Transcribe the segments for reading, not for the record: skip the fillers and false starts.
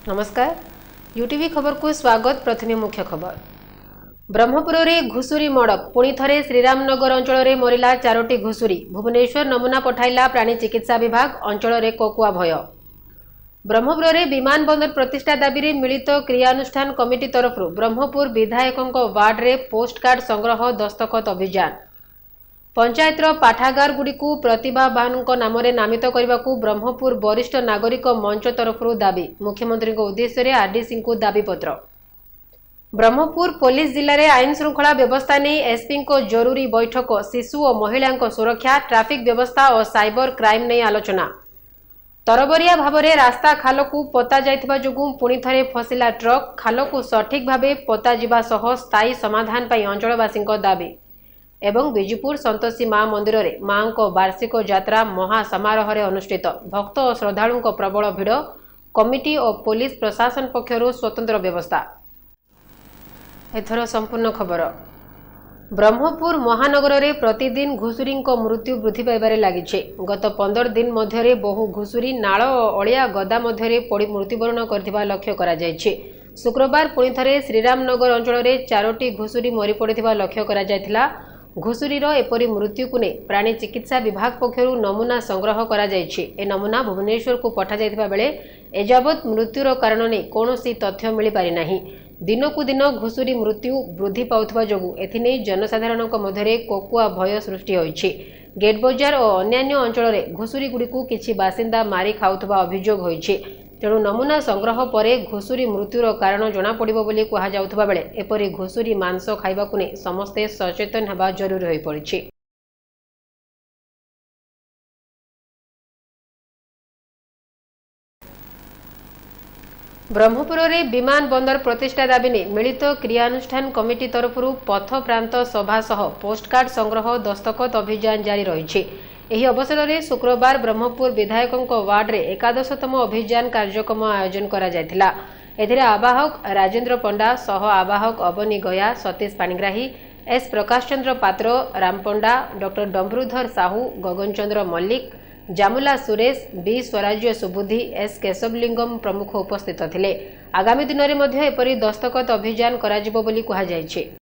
नमस्कार यूटीवी खबर को स्वागत। प्रथमे मुख्य खबर। ब्रह्मपुर में घुसुरी मड़क पुणी थे श्रीरामनगर अंचल में मरला 4टी घुसुरी। भुवनेश्वर नमूना पठाइला प्राणी चिकित्सा विभाग। अंचल में कोकुआ भय। ब्रह्मपुर में विमान बंदर प्रतिष्ठा दाबी मिलित क्रियानुष्ठान कमिटी तरफ ब्रह्मपुर विधायकों वार्ड में पोस्टकार्ड संग्रह दस्तखत अभियान। पंचायतर पाठागार गुड़िकु प्रतिभावानों नाम नामित करने को ब्रह्मपुर वरिष्ठ नागरिक मंच तरफ दाबी। मुख्यमंत्री उद्देश्य आरडीसी को दाबीपत्र। ब्रह्मपुर पुलिस जिले में आईन श्रृंखला व्यवस्था नहीं एसपी को जरूरी बैठक। शिशु और महिला सुरक्षा, ट्राफिक व्यवस्था और साइबर क्राइम नहीं आलोचना। तरबरिया भाव में रास्ता खाल को पोता जाइथिबा जोगु पुणी थे फसिला ट्रक। खाल को सठिक भाव पोता जिबा सह स्थायी समाधान पाई अंचलवासी दाबी। एवं बिजुपुर संतोषी मां मंदिर में मां को वार्षिक यात्रा महासमारोह अनुष्ठित। भक्त और श्रद्धालुओं प्रबल भिड़। कमिटी और पुलिस प्रशासन पक्षर स्वतंत्र व्यवस्था। एथर संपूर्ण खबर। ब्रह्मपुर महानगर में प्रतिदिन घुसुरी मृत्यु वृद्धि पाइबारे लगी। गत 15 दिन मध्य बहु घुसुरी नाल और अलिया गदा मध्य पड़ मृत्युवरण कर लक्ष्य कर। शुक्रवार पुणी थे श्रीरामनगर अंचल में 4टी घुसुरी मरी पड़ा लक्ष्य कर। घुसुरीर एपरी मृत्यु को नहीं प्राणी चिकित्सा विभाग पक्षर नमूना संग्रह करा जायछि। ए नमूना भुवनेश्वर को पठा जायथिबा बेले एजावत मृत्युर कारण नहीं कौनसी तथ्य मिल पारि नाही। दिनकू दिन घुसुरी मृत्यु वृद्धि पाउथबा जोगु एथिने जनसाधारण मध्य कोकुआ भय सृष्टि होइछि। गेट बजार और अन्यान्य अंचल में घुसुरी गुड़िकु किछि बासिंदा मारी खाउथबा अभियोग होइछि। तेणु नमूना संग्रह पर घुसुरी मृत्युर कारण जना पड़िबो बोली कहा जाउथबा बेले एपरी घुसुरी मांस खाइबाकु नै समस्ते सचेतन हेबा जरूरी होई पड़िछि। ब्रह्मपुर में विमान बंदर प्रतिष्ठा दाबी ने मिलित क्रियानुष्ठान कमिटी तरफ पथ प्रांत सभा सह पोस्टकार्ड संग्रह दस्तखत अभियान जारी रही। एही अवसर में शुक्रवार ब्रह्मपुर विधायकों वार्ड में 11तम अभियान कार्यक्रम आयोजन करा जायथिला। एथिरे आवाहक राजेंद्र पंडा सह आवाहक अवनी गया, सतीश पाणिग्राही, एस प्रकाश चंद्र पात्र, राम पंडा, डॉक्टर डम्बरुधर साहू, गगन चंद्र मल्लिक, जामुला सुरेश, बी स्वराज्य सुबुद्धि, एस केशवलिंगम प्रमुख उपस्थित थिले। आगामी दिन में मध्य एपरी दस्तखत अभियान कराजिबो बोली कहा जायछि।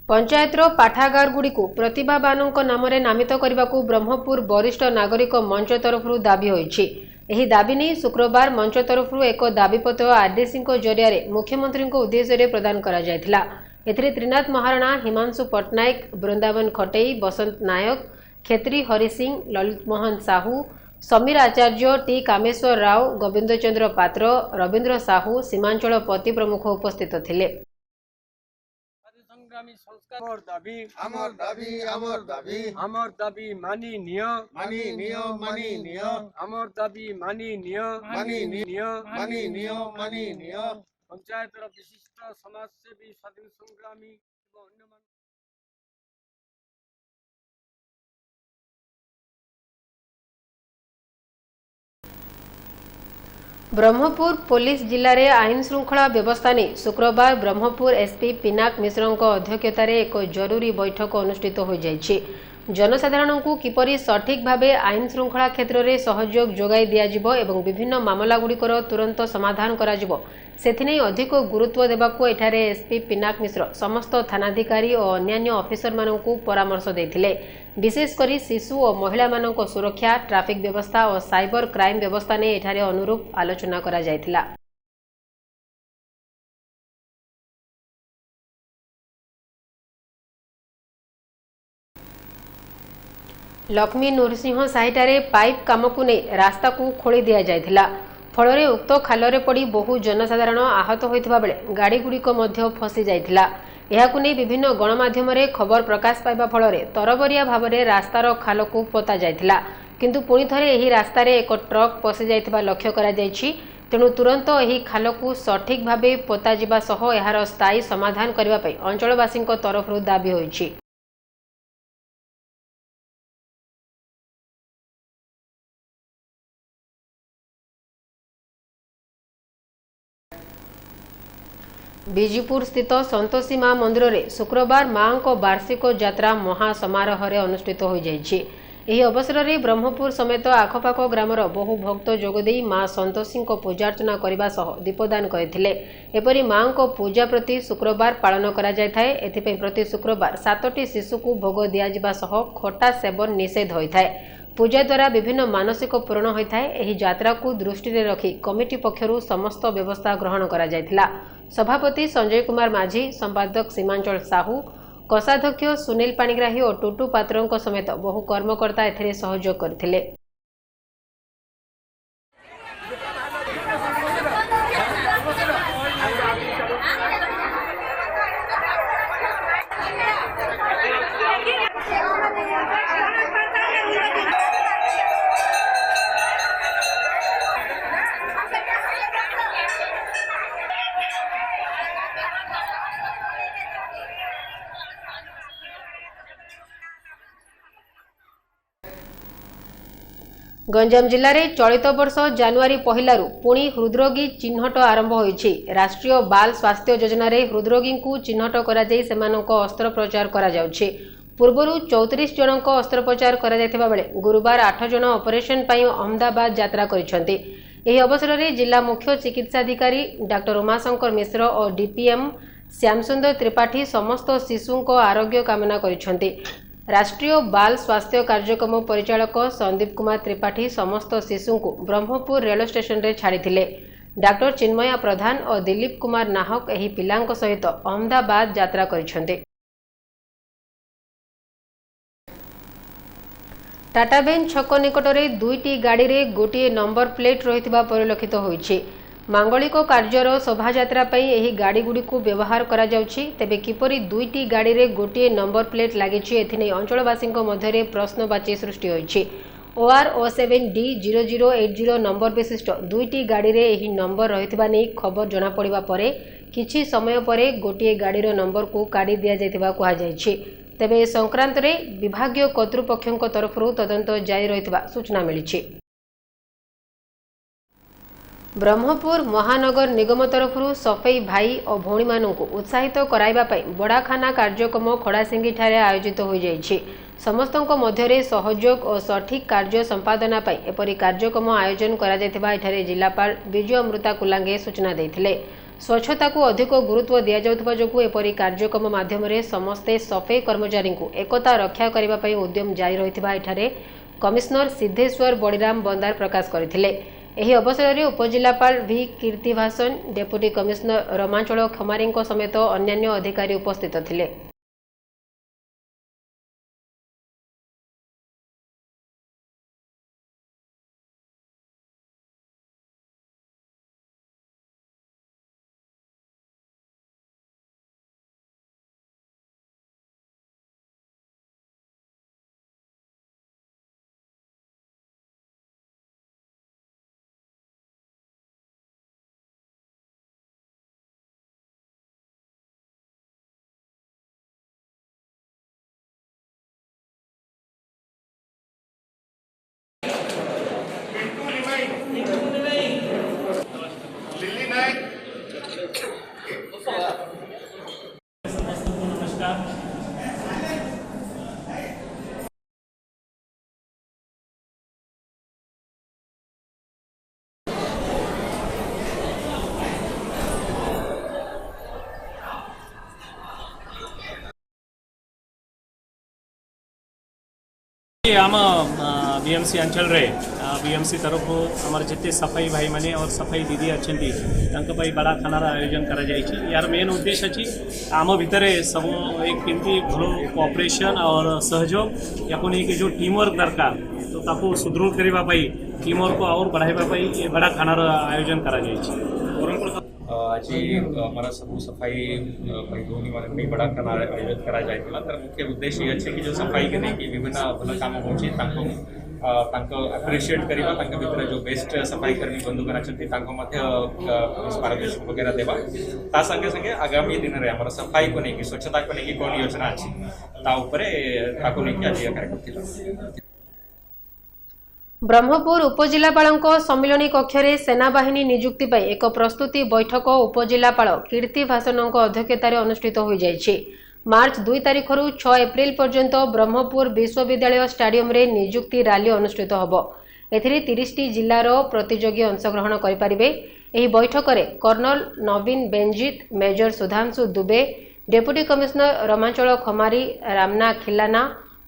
पंचायतर पाठागार गुड़िकु प्रतिभावानों नाम नामित करने को ब्रह्मपुर वरिष्ठ नागरिक मंच तरफ दाबी होइछि। एही दाबी नहीं शुक्रवार मंच तरफ एक दाबीपत्र आरडीसी जरिया मुख्यमंत्री उद्देश्य प्रदान करा जायथिला। एथिरे त्रिनाथ महाराणा, हिमांशु पट्टनायक, वृंदावन खटेई, बसंत नायक, खेत्री हरि सिंह, ललित मोहन साहू, समीर आचार्य, टी कामेश्वर राव, गोविंद चंद्र पात्र, रवींद्र साहू, सीमांचल पति प्रमुख उपस्थित थिले। आमर दाबी मानी नियो आमर दाबी मानी नियो पंचायतर विशिष्ट समाजसेवी स्वाधीन संग्रामी ब्रह्मपुर पुलिस जिले में आईन श्रृंखला व्यवस्था नहीं शुक्रवार ब्रह्मपुर एसपी पिनाक मिश्र अध्यक्षतार एक जरूरी बैठक अनुष्ठित हो जाइछि। जनसाधारण को किपरि सठिक भाव आईन श्रृंखला क्षेत्र में सहयोग जोगाई दियाजिबो एवं विभिन्न मामलागुड़िकर तुरंत समाधान कराजिबो सेथिनै अधिक गुरुत्व देबाकू एठारे एसपी पिनाक मिश्र समस्त थानाधिकारी और अन्यान्य ऑफिसर मानकू परामर्श देथिले। विशेषकर शिशु और महिला मानक सुरक्षा, ट्राफिक व्यवस्था और साइबर क्राइम व्यवस्था ने एठारे अनुरूप आलोचना करा जायथिला। लक्ष्मी नरसिंह साहिटारे पाइप काम को नहीं रास्ता को खोली दिया जायथिला। फल उक्त खाल पड़ी बहु जनसाधारण आहत होता बेले गाड़ी गुड़िक फसी जाइथिला। यहाकु नहीं विभिन्न गणमाध्यम खबर प्रकाश पाइबा फल तरबरिया भाव में रास्तार खाल को पोता जाइथिला। किंतु पुणी थरे एही रास्तार एक ट्रक पशि जाइथिबा लक्ष्य करा जाइछि। तेणु तुरंत एही खालकू सठिक भावे पोता जिबा सह एहार स्थायी समाधान करबा पई अंचलवासींक तरफरु दाबी होइछि। बीजीपुर स्थित संतोषी मां मंदिर में शुक्रवार मां को वार्षिक यात्रा महासमारोह अनुष्ठित हो जाइछि। एही अवसर में ब्रह्मपुर समेत आखपाख ग्रामर बहु भक्त जोगदे मां संतोषी को पूजार्चना करने सह दीपदान करथिले। एपरि मां को पूजा प्रति शुक्रवार पालन करा जाय थाए। एथिपई प्रति शुक्रवार 7टी शिशु को भोग दिया जिबा सह खटा सेवन निषेध होइथाए। पूजा द्वारा विभिन्न मानसिक पूरण होता है। एही यात्रा को दृष्टि में रखी कमिटी पक्षरु समस्त व्यवस्था ग्रहण करा जायथिला। सभापति संजय कुमार माझी, संपादक सीमांचल साहू, कोषाध्यक्ष सुनील पाणिग्राही और टुटू पात्रों समेत बहु कर्मकर्ता एथिरे सहयोग करथिले। गंजाम जिले में चलित वर्ष जानुआरी पहिलारू पुणी हृदरोगी चिन्हट आरंभ होइछि। राष्ट्रीय बाल स्वास्थ्य योजना रे हृदरोगी को चिन्हट करा जाई सेमानक अस्त्रोपचार करा जाउछि। पूर्वरू 34 जनक अस्त्रोपचार करा जायथिबा बेले गुरुवार 8 जन ऑपरेशन पई अहमदाबाद यात्रा करिसेंति। एही अवसर में जिला मुख्य चिकित्साधिकारी डॉक्टर उमाशंकर मिश्र और डीपीएम श्यामसुंदर त्रिपाठी समस्त शिशुओं को आरोग्य कामना करिसेंति। राष्ट्रीय बाल स्वास्थ्य कार्यक्रम परिचालक संदीप कुमार त्रिपाठी समस्त शिशु को ब्रह्मपुर रेल स्टेशन रे छाड़िथिले। डॉक्टर चिन्मया प्रधान और दिलीप कुमार नाहक एही पिलांक सहित अहमदाबाद यात्रा करिसेंति। टाटाबेन छक निकटरे दुईटी गाड़ी रे गोटे नंबर प्लेट रहितबा परिलक्षित होइछि। मांगलिक कार्यर शोभायात्रा पई एही गाड़ी गुडी को व्यवहार करा जाउछि। तेबे किपरि दुईटी गाड़ी रे गोटे नंबर प्लेट लागिछि एथिने अंचलवासींक मध्यरे प्रश्नवाची सृष्टि होइछि। OR 07D 0080 नंबर विशिष्ट दुईटी गाड़ी रे एही नंबर रहितबा नै खबर जना पड़िबा परे किछि समय परे गोटे गाड़ीर नंबर को काढी दिया जायतिबा कुहा जायछि। तेबे संक्रांत रे विभागीय कर्तृपक्षक तरफरु तदंत जारी रहितबा सूचना मिलिछि। ब्रह्मपुर महानगर निगम तरफरु सफाई भाई और भौणी मानू उत्साहित कराइबा पई बड़ाखाना कार्यक्रम खड़ासिंगी ठारे आयोजित हो जाइछि। समस्तों मध्यरे सहयोग और सठिक कार्य संपादना पई एपरि कार्यक्रम आयोजन करा जायतिबा एठारे जिलापाल विजय अमृता कुलांगे सूचना देथिले। स्वच्छता को अधिक गुरुत्व दिया जाउतबा जोगु एपरि कार्यक्रम माध्यम रे समस्ते सफाई कर्मचारी को एकता रक्षा करिबा पई उद्यम जारी रहितबा एठारे कमिश्नर सिद्धेश्वर बड़ीराम बंदार प्रकाश करथिले। एही अवसर में उपजिलापाल वी कीर्तिभासन, डेप्यूटी कमिश्नर रमाचल खमारी समेत अन्यान्य अधिकारी उपस्थित थिले। आम बीएमसी अंचल रे बीएमसी तरफ आमर जिते सफाई भाई माने और सफाई दीदी अच्छा बड़ा खानार आयोजन करा जाइछि। यार मेन उद्देश्य अच्छी आम भितर सब एक केमती भल कोऑपरेशन और सहयोग या नहीं कि जो टीम वर्क दरकार तो ताको सुदृढ़ करने टीम वर्क और बढ़ाई बड़ा खानार आयोजन करा जाइछि। आज हमारा सब सफाई भौणी मान बड़ा खाना आयोजन करा जाए तर मुख्य उद्देश्य ये अच्छे कि जो सफाई के नहीं कि विभिन्न भल कम हो अप्रिशिएट करवा भितर जो बेस्ट सफाई कर्मी बंधुगण अच्छा पारितोषिक वगैरह देवा ता संगे संगे आगामी दिन में आम सफाई को लेकिन स्वच्छता को लेकिन कौन योजना अच्छी आज कार्यक्रम ब्रह्मपुर उपजिलापाल सम्मिलनी कक्ष में सेनाबाहिनी नियुक्ति पर एक प्रस्तुति बैठक उपजिलापाल कीर्ति भाषण अध्यक्षतार अनुष्ठित हो जाइए। मार्च 2 तारिख रु 6 एप्रिल पर्यंत ब्रह्मपुर विश्वविद्यालय स्टाडियम रे नियुक्ति रैली अनुष्ठित होब। एथिरे 30टी जिल्लार प्रतियोगी अंशग्रहण करेंगे। यह बैठक में colonel Naveen Benjit, major Sudhanshu Dubey, deputy commissioner Ramachal Khamari, Ramna Khilana,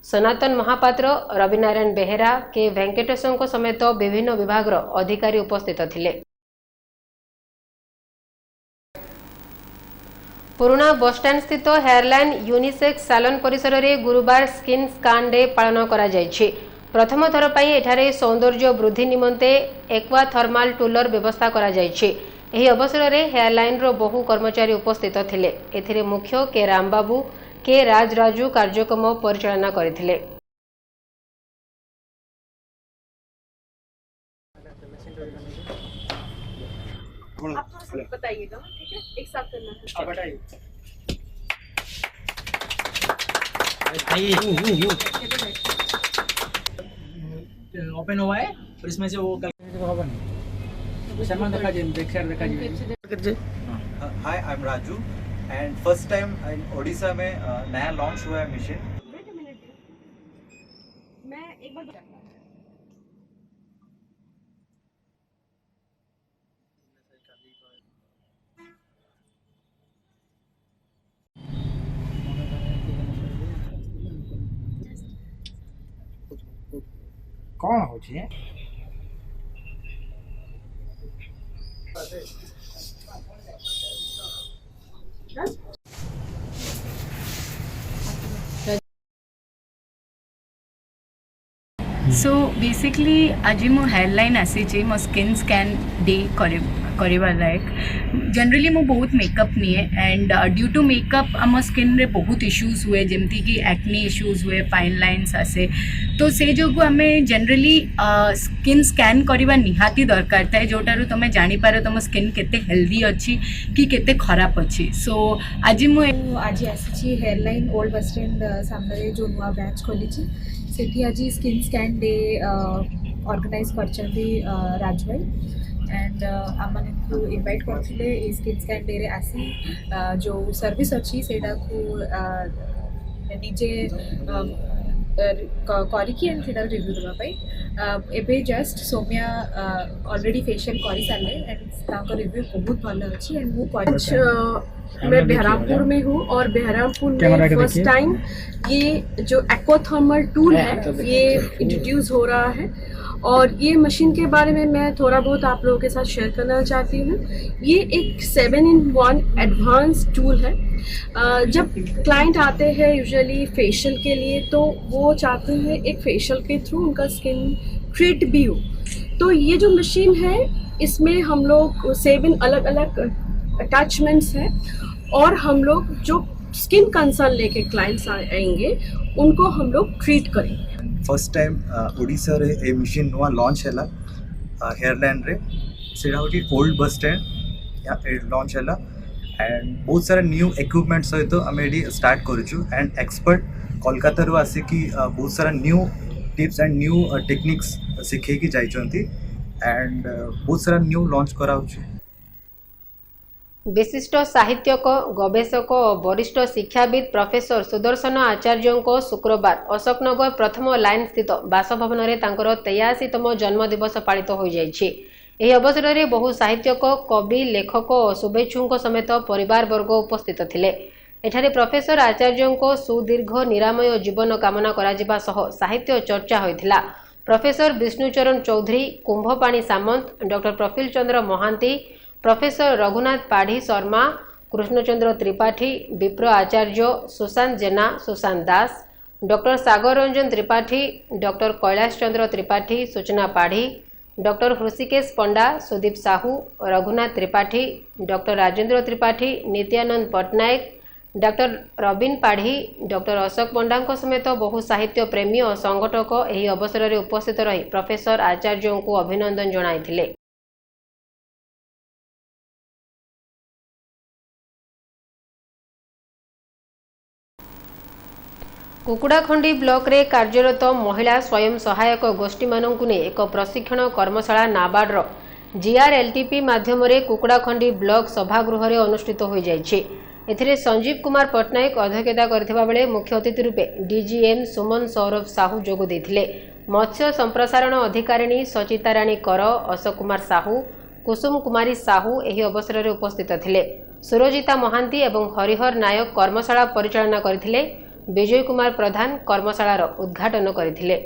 Sanatan Mahapatra, Ravinarayan Behera, के वेंकटेशों समेत विभिन्न विभाग अधिकारी उपस्थित थिले। पुराना बसस्टाण्ड स्थित हेयरलाइन यूनिसेक्स सालन परिसर में गुरुवार स्किन स्कान डे पालन करा जायछि। प्रथम थर पई एठारे सौंदर्य वृद्धि निमंते एक्वा थर्माल टूलर व्यवस्था करा जायछि। एही अवसर में हेयरलाइन रो बहु कर्मचारी उपस्थित थिले। एथिरे मुख्य के रामबाबू, के राजराजू कार्यक्रम परिचालना करथिले। आप थोड़ा सा बताइएगा, ठीक है? एक साथ करना है। ओपन हुआ है और इसमें से वो सामान देखा। Hi, I am Raju and first time in Odisha में नया लॉन्च हुआ है मशीन। वेट अ मिनट, मैं एक बार कौन होची है? सो बेसिकली आज मो हेयरलाइन आसी मो स्किन स्कैन डे करवा लायक। जनरली मो बहुत मेकअप निए एंड ड्यू टू मेकअप आम स्किन रे बहुत इश्यूज हुए, जमती कि एक्ने इश्यूज हुए, फाइन लाइन्स आसे। तो से जो आम जनरली स्किन स्कैन करवा निहाती दरकार थाए, जोटारू तुम जानीपार तुम स्किन केते हेल्दी अच्छी कि केते खराब अच्छी। सो आज आज आसी हेयरलाइन ओल्ड बस स्टैंड सामने जो नुआ ब्रांच खोली सेठी आज स्किन स्कैन डे ऑर्गेनाइज कर राज भाई एंड आम को इनवाइट करते स्किन स्कैन डे रे आसी जो सर्विस अच्छी से निजे करिकी एंड से रिव्यू देवाई एबे जस्ट सौम्या ऑलरेडी फेशियल कर सारे एंड रिव्यू बहुत भल अच्छी एंड मैं बहरामपुर में हूँ और बहरामपुर में फर्स्ट टाइम ये जो एक्वाथर्मल टूल है ये इंट्रोड्यूस हो रहा है और ये मशीन के बारे में मैं थोड़ा बहुत आप लोगों के साथ शेयर करना चाहती हूँ। ये एक 7-in-1 एडवांस टूल है। जब क्लाइंट आते हैं यूजुअली फेशियल के लिए तो वो चाहते हैं एक फेशियल के थ्रू उनका स्किन ट्रीट भी हो। तो ये जो मशीन है इसमें हम लोग 7 अलग अलग अटैचमेंट्स हैं और हम लोग जो स्किन कंसर्न लेके क्लाइंट्स आएंगे उनको हम लोग ट्रीट करेंगे। फर्स्ट टाइम ओडिशा रे ए मशीन नुआ लॉन्च हैला हेयरलाइन रे सेटा होटी ओल्ड बस स्टैंड या लॉन्च हैला एंड बहुत सारा न्यू इक्विपमेंट सहित आम ये स्टार्ट करूँ एंड एक्सपर्ट कोलकाता रू आसिकी बहुत सारा new tips and new techniques शिखेकी जाइछंती एंड बहुत सारा न्यू लॉन्च कराउछि। विशिष्ट साहित्यक, गवेषक और वरिष्ठ शिक्षाविद प्रोफेसर सुदर्शन आचार्य शुक्रवार अशोकनगर प्रथम लाइन स्थित बासभवन में 83तम जन्मदिवस पालित हो जाइए। यह अवसर में बहु साहित्यक, कवि, लेखक और शुभेच्छुओं समेत परिवार वर्ग उपस्थित थिले। एठारे प्रोफेसर आचार्य सुदीर्घ निरामय जीवन कामना करा सह साहित्य चर्चा होइथिला। Professor Bishnucharan Choudhury, Kumbhapani Samant, doctor Prafulla Chandra Mohanty, professor Raghunath Padhi Sharma, Krishnachandra Tripathy, Bipra Acharya, Sushant Jena, Sushant Das, doctor Sagar Ranjan Tripathy, doctor Kailash Chandra Tripathy, Suchana Padhi, doctor Hrishikesh Panda, Sudeep Sahu, Raghunath Tripathy, doctor Rajendra Tripathy, Nityananda Pattnaik, doctor Rabin Padhi, doctor Ashok Panda समेत बहु साहित्य प्रेमी और संगठक एही अवसर में उपस्थित रही प्रोफेसर आचार्यों को अभिनंदन जणाइथिले। कुकुड़ाखंडी ब्लॉक रे कार्यरत महिला स्वयं सहायक गोष्ठी मानकु ने एक प्रशिक्षण कर्मशाला नाबार्डर जीआरएलटीपी माध्यम कुकुड़ाखंडी ब्लॉक सभागृह रे अनुष्ठित हो जाइछे। एथिरे संजीव कुमार पट्टनायक अध्यक्षता करथिबा बेले मुख्य अतिथि रूपे डीजीएम सुमन सौरभ साहू जोग देथिले। मत्स्य संप्रसारण अधिकारिणी सचिता राणी कर, अशोक कुमार साहू, कुसुम कुमारी साहू एही अवसर में उपस्थित थिले। सुरजिता महांती एवं हरिहर नायक कर्मशाला परिचालना करथिले। विजय कुमार प्रधान कर्मशालार उद्घाटन करथिले।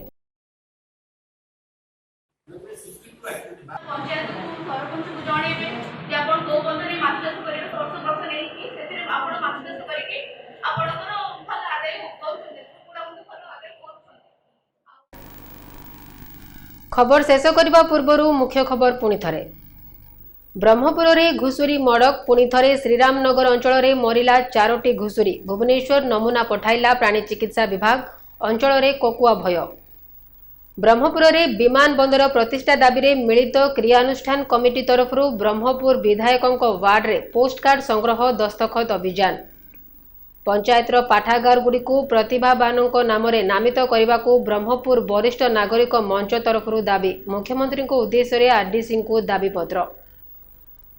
खबर शेष करने पूर्व मुख्य खबर पुणी थे। ब्रह्मपुर में घुषुरी मड़क पुणी थे श्रीरामनगर अंचल में मरला 4टी घुषुरी। भुवनेश्वर नमूना पठाइला प्राणी चिकित्सा विभाग। अंचल में कोकुआ भय। ब्रह्मपुर में विमान बंदर प्रतिष्ठा दाबी में मिलित क्रियानुष्ठान कमिटी तरफ ब्रह्मपुर विधायकों वार्ड रे पोस्टकार्ड संग्रह दस्तखत अभियान। पंचायतर पाठागार गुड़ी प्रतिभावानों नाम नामित करने को ब्रह्मपुर वरिष्ठ नागरिक मंच तरफ दाबी। मुख्यमंत्री उद्देश्य आरडीसी को दाबीपत्र।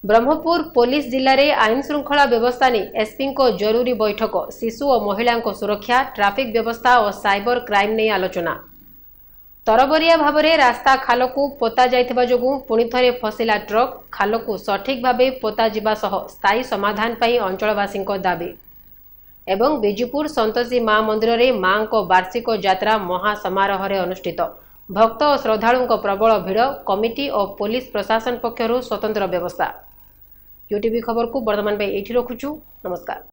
ब्रह्मपुर पुलिस जिले में आईन श्रृंखला व्यवस्था नहीं एसपी को जरूरी बैठक। शिशु और महिला सुरक्षा, ट्राफिक व्यवस्था और साइबर क्राइम नहीं आलोचना। तरबरिया भाव में रास्ता खाल को पोता जाइथिबा जोगु पुणी थे फसिला ट्रक। खाल को सठिक भाव पोता जिबा सह स्थायी समाधान पाई अंचलवासी दाबी। एवं बिजुपुर संतोषी मां मंदिर में मां को वार्षिक यात्रा महासमारोह अनुष्ठित। भक्त और श्रद्धालुओं प्रबल भिड़। कमिटी और पुलिस प्रशासन पक्षर स्वतंत्र व्यवस्था। यूटीवी खबर को वर्तमान में एठी रखुछु। नमस्कार।